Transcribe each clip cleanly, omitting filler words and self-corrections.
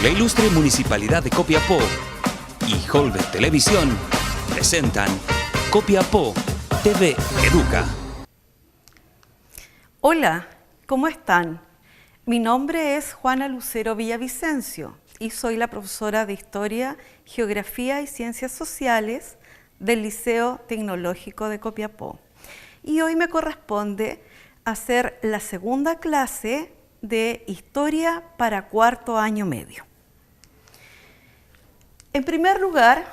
La ilustre Municipalidad de Copiapó y Holbe Televisión presentan Copiapó TV Educa. Hola, ¿cómo están? Mi nombre es Juana Lucero Villavicencio y soy la profesora de Historia, Geografía y Ciencias Sociales del Liceo Tecnológico de Copiapó. Y hoy me corresponde hacer la segunda clase de Historia para cuarto año medio. En primer lugar,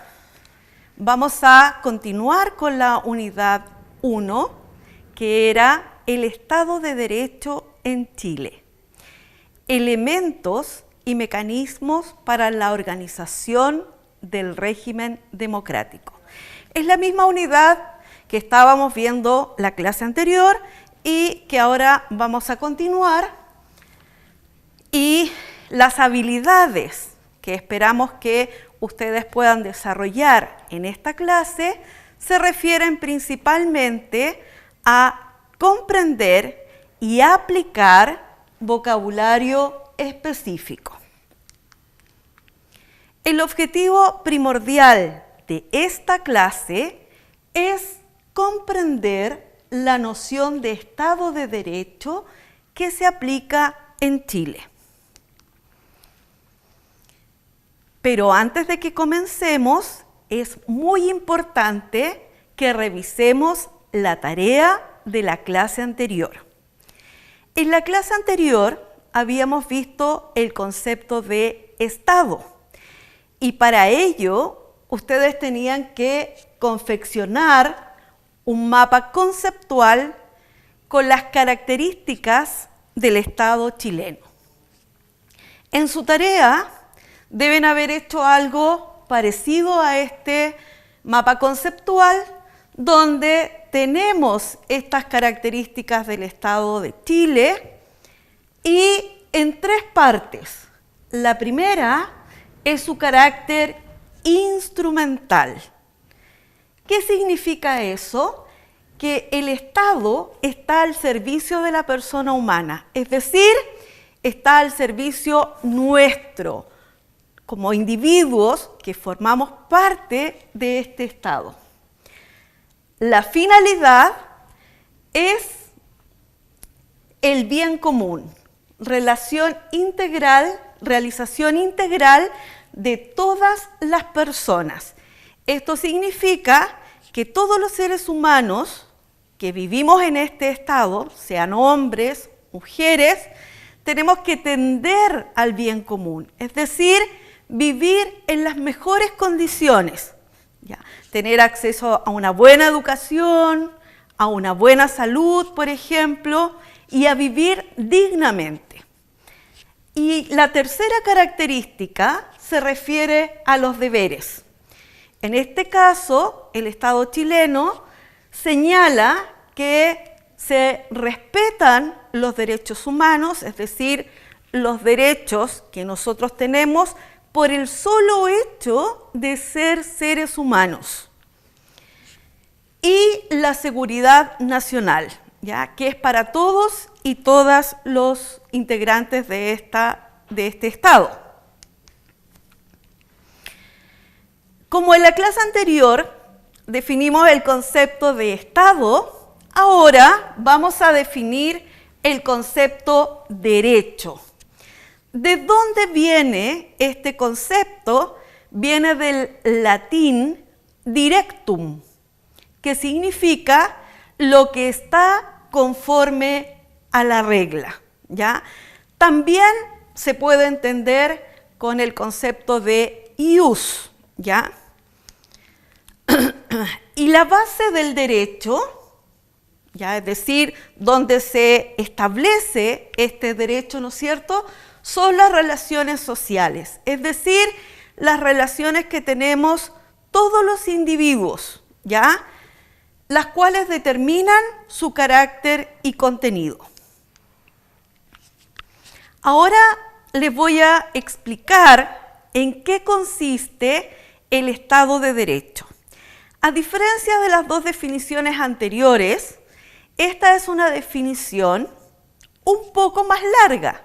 vamos a continuar con la unidad 1, que era el Estado de Derecho en Chile. Elementos y mecanismos para la organización del régimen democrático. Es la misma unidad que estábamos viendo la clase anterior y que ahora vamos a continuar. Y las habilidades que esperamos que ustedes puedan desarrollar en esta clase se refieren principalmente a comprender y aplicar vocabulario específico. El objetivo primordial de esta clase es comprender la noción de Estado de Derecho que se aplica en Chile. Pero antes de que comencemos, es muy importante que revisemos la tarea de la clase anterior. En la clase anterior habíamos visto el concepto de Estado y para ello ustedes tenían que confeccionar un mapa conceptual con las características del Estado chileno. En su tarea deben haber hecho algo parecido a este mapa conceptual, donde tenemos estas características del Estado de Chile y en tres partes. La primera es su carácter instrumental. ¿Qué significa eso? Que el Estado está al servicio de la persona humana, es decir, está al servicio nuestro, como individuos que formamos parte de este Estado. La finalidad es el bien común, realización integral de todas las personas. Esto significa que todos los seres humanos que vivimos en este Estado, sean hombres, mujeres, tenemos que tender al bien común, es decir, vivir en las mejores condiciones, ¿ya? Tener acceso a una buena educación, a una buena salud, por ejemplo, y a vivir dignamente. Y la tercera característica se refiere a los deberes. En este caso, el Estado chileno señala que se respetan los derechos humanos, es decir, los derechos que nosotros tenemos por el solo hecho de ser seres humanos. Y la seguridad nacional, ¿ya? Que es para todos y todas los integrantes de este Estado. Como en la clase anterior definimos el concepto de Estado, ahora vamos a definir el concepto derecho. ¿De dónde viene este concepto? Viene del latín directum, que significa lo que está conforme a la regla, ¿ya? También se puede entender con el concepto de ius, ¿ya? Y la base del derecho, ¿ya? Es decir, donde se establece este derecho, ¿no es cierto?, son las relaciones sociales, es decir, las relaciones que tenemos todos los individuos, ¿ya? Las cuales determinan su carácter y contenido. Ahora les voy a explicar en qué consiste el Estado de Derecho. A diferencia de las dos definiciones anteriores, esta es una definición un poco más larga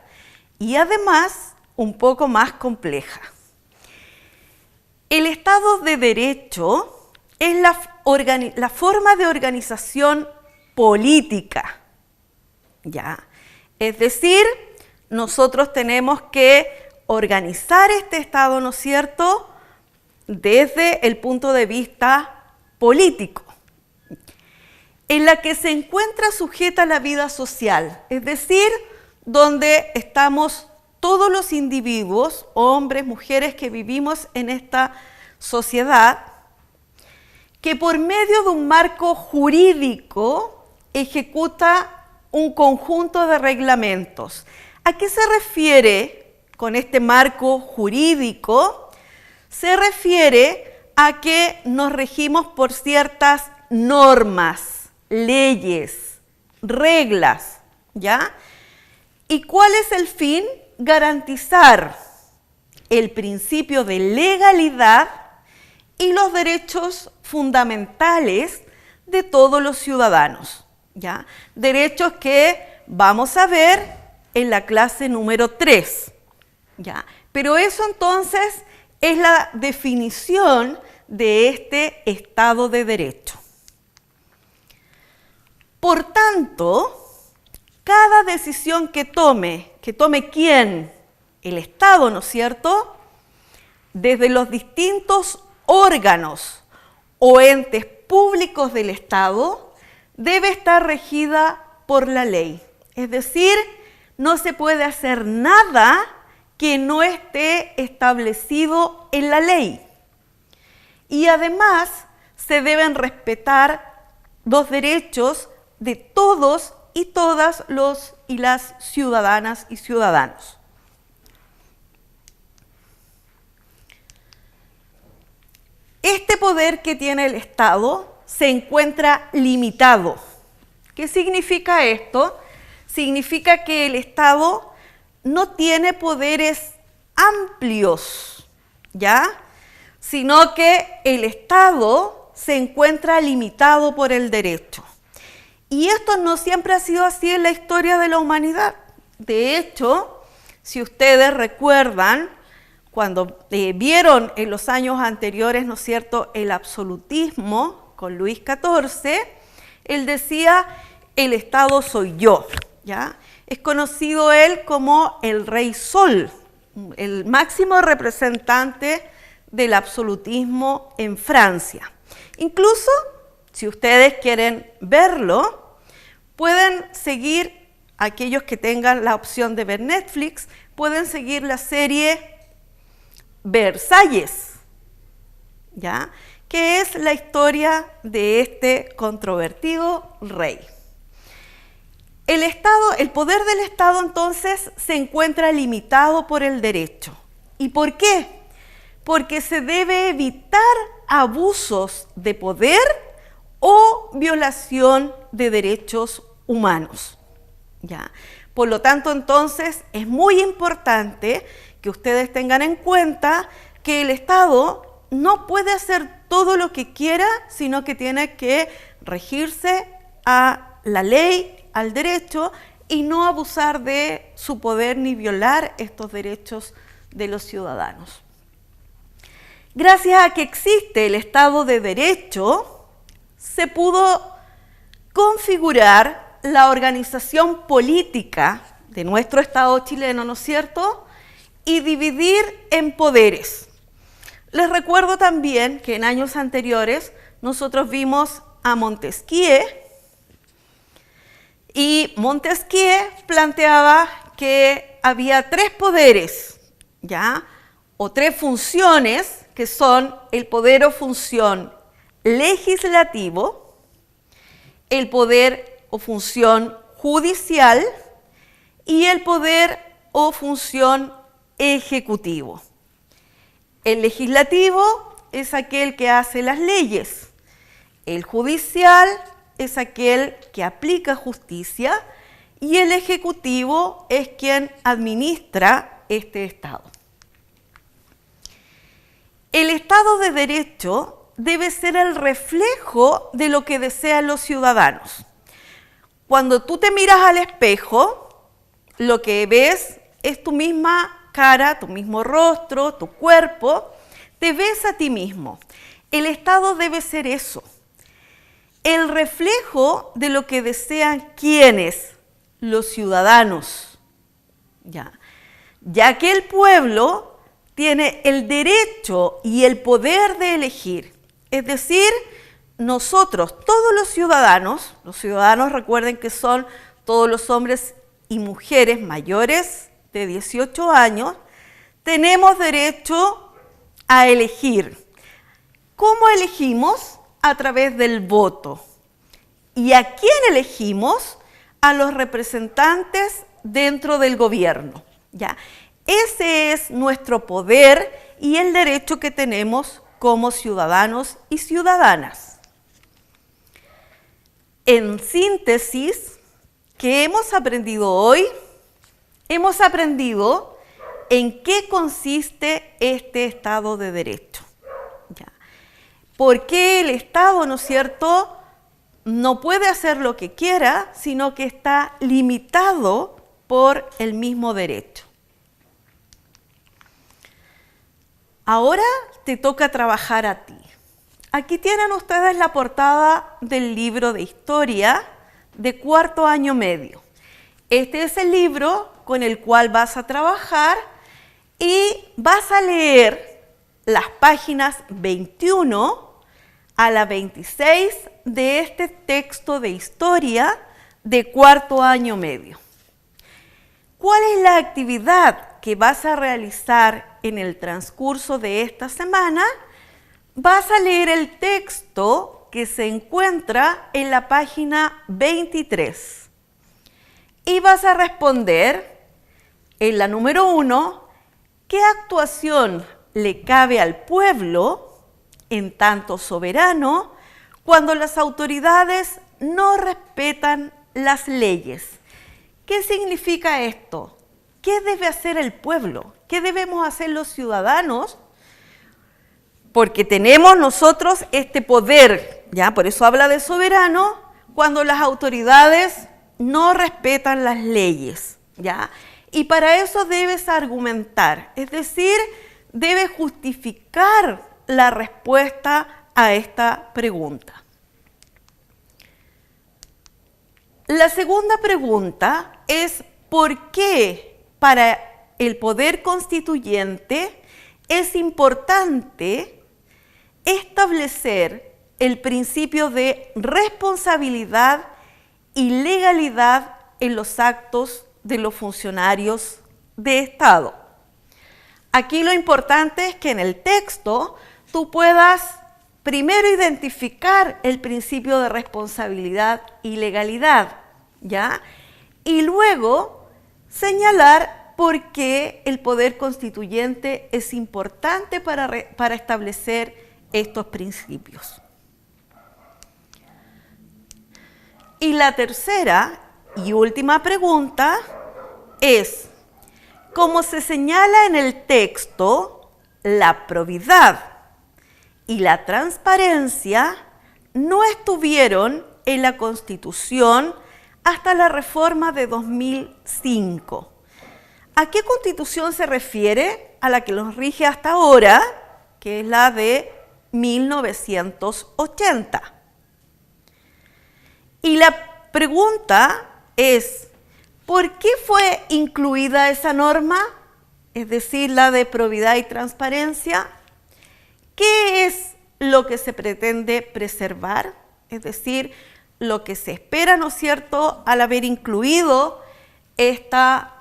y además un poco más compleja. El Estado de Derecho es la forma de organización política, ¿ya? Es decir, nosotros tenemos que organizar este Estado, ¿no es cierto?, desde el punto de vista político, en la que se encuentra sujeta la vida social, es decir, donde estamos todos los individuos, hombres, mujeres que vivimos en esta sociedad, que por medio de un marco jurídico ejecuta un conjunto de reglamentos. ¿A qué se refiere con este marco jurídico? Se refiere a que nos regimos por ciertas normas, leyes, reglas, ¿ya? ¿Y cuál es el fin? Garantizar el principio de legalidad y los derechos fundamentales de todos los ciudadanos, ¿ya? Derechos que vamos a ver en la clase número 3, ¿ya? Pero eso entonces es la definición de este Estado de Derecho. Por tanto, cada decisión que tome ¿quién? El Estado, ¿no es cierto?, desde los distintos órganos o entes públicos del Estado, debe estar regida por la ley. Es decir, no se puede hacer nada que no esté establecido en la ley. Y además, se deben respetar los derechos de todos y todas los y las ciudadanas y ciudadanos. Este poder que tiene el Estado se encuentra limitado. ¿Qué significa esto? Significa que el Estado no tiene poderes amplios, ¿ya? Sino que el Estado se encuentra limitado por el derecho. Y esto no siempre ha sido así en la historia de la humanidad. De hecho, si ustedes recuerdan, cuando vieron en los años anteriores, ¿no es cierto?, el absolutismo con Luis XIV, él decía, el Estado soy yo, ¿ya? Es conocido él como el Rey Sol, el máximo representante del absolutismo en Francia. Incluso, si ustedes quieren verlo, pueden seguir, aquellos que tengan la opción de ver Netflix, pueden seguir la serie Versalles, ¿ya?, que es la historia de este controvertido rey. El poder del Estado entonces se encuentra limitado por el derecho. ¿Y por qué? Porque se debe evitar abusos de poder o violación de derechos humanos, ¿ya? Por lo tanto, entonces, es muy importante que ustedes tengan en cuenta que el Estado no puede hacer todo lo que quiera, sino que tiene que regirse a la ley, al derecho, y no abusar de su poder ni violar estos derechos de los ciudadanos. Gracias a que existe el Estado de Derecho, se pudo configurar la organización política de nuestro Estado chileno, ¿no es cierto?, y dividir en poderes. Les recuerdo también que en años anteriores nosotros vimos a Montesquieu, y Montesquieu planteaba que había 3 poderes, ¿ya?, o 3 funciones, que son el poder o función legislativo, el poder o función judicial y el poder o función ejecutivo. El legislativo es aquel que hace las leyes, el judicial es aquel que aplica justicia y el ejecutivo es quien administra este Estado. El Estado de Derecho debe ser el reflejo de lo que desean los ciudadanos. Cuando tú te miras al espejo, lo que ves es tu misma cara, tu mismo rostro, tu cuerpo, te ves a ti mismo. El Estado debe ser eso, el reflejo de lo que desean ¿quiénes? Los ciudadanos. Ya que el pueblo tiene el derecho y el poder de elegir. Es decir, nosotros, todos los ciudadanos recuerden que son todos los hombres y mujeres mayores de 18 años, tenemos derecho a elegir. ¿Cómo elegimos? A través del voto. ¿Y a quién elegimos? A los representantes dentro del gobierno. Ese es nuestro poder y el derecho que tenemos como ciudadanos y ciudadanas. En síntesis, ¿qué hemos aprendido hoy? Hemos aprendido en qué consiste este Estado de Derecho. ¿Por qué el Estado, no es cierto, no puede hacer lo que quiera, sino que está limitado por el mismo derecho? Ahora te toca trabajar a ti. Aquí tienen ustedes la portada del libro de historia de cuarto año medio. Este es el libro con el cual vas a trabajar y vas a leer las páginas 21 a la 26 de este texto de historia de cuarto año medio. ¿Cuál es la actividad que vas a realizar en el transcurso de esta semana? Vas a leer el texto que se encuentra en la página 23 y vas a responder en la número 1, ¿qué actuación le cabe al pueblo en tanto soberano cuando las autoridades no respetan las leyes? ¿Qué significa esto? ¿Qué debe hacer el pueblo? ¿Qué debemos hacer los ciudadanos? Porque tenemos nosotros este poder, por eso habla de soberano, cuando las autoridades no respetan las leyes, Y para eso debes argumentar, es decir, debes justificar la respuesta a esta pregunta. La segunda pregunta es ¿por qué para el poder constituyente es importante establecer el principio de responsabilidad y legalidad en los actos de los funcionarios de Estado? Aquí lo importante es que en el texto tú puedas primero identificar el principio de responsabilidad y legalidad, y luego señalar por qué el poder constituyente es importante para establecer estos principios. Y la tercera y última pregunta es, como se señala en el texto, la probidad y la transparencia no estuvieron en la Constitución hasta la reforma de 2005. ¿A qué Constitución se refiere? A la que nos rige hasta ahora, que es la de 1980. Y la pregunta es, ¿por qué fue incluida esa norma? Es decir, la de probidad y transparencia. ¿Qué es lo que se pretende preservar? Es decir, lo que se espera, ¿no es cierto?, al haber incluido esta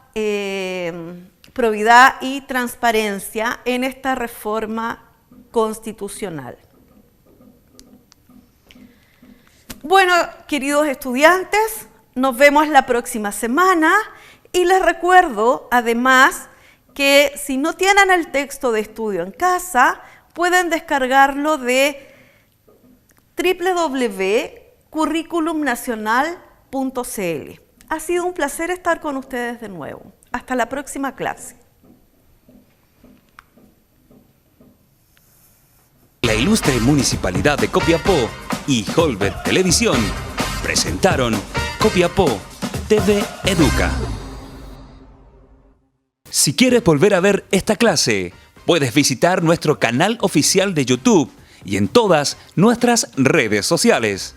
probidad y transparencia en esta reforma constitucional. Bueno, queridos estudiantes, nos vemos la próxima semana y les recuerdo, además, que si no tienen el texto de estudio en casa, pueden descargarlo de www.curriculumnacional.cl. Ha sido un placer estar con ustedes de nuevo. Hasta la próxima clase. La ilustre Municipalidad de Copiapó y Holbert Televisión presentaron Copiapó TV Educa. Si quieres volver a ver esta clase, puedes visitar nuestro canal oficial de YouTube y en todas nuestras redes sociales.